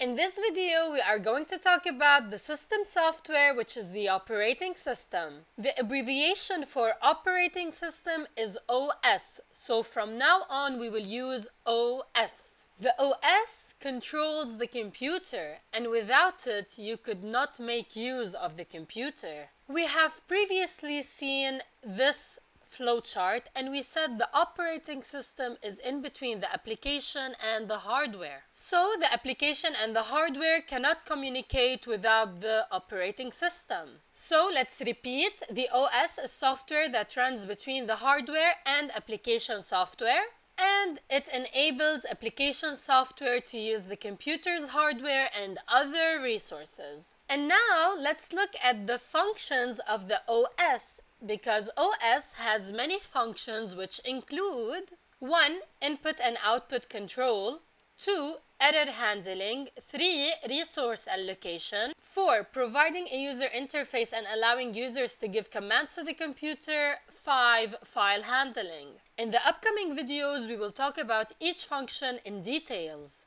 In this video, we are going to talk about the system software, which is the operating system. The abbreviation for operating system is OS, so from now on we will use OS. The OS controls the computer, and without it, you could not make use of the computer. We have previously seen this flowchart, and we said the operating system is in between the application and the hardware. So the application and the hardware cannot communicate without the operating system. So let's repeat. The OS is software that runs between the hardware and application software, and it enables application software to use the computer's hardware and other resources. And now let's look at the functions of the OS, because OS has many functions which include 1. Input and output control, 2. Error handling, 3. Resource allocation, 4. Providing a user interface and allowing users to give commands to the computer, 5. File handling. In the upcoming videos, we will talk about each function in details.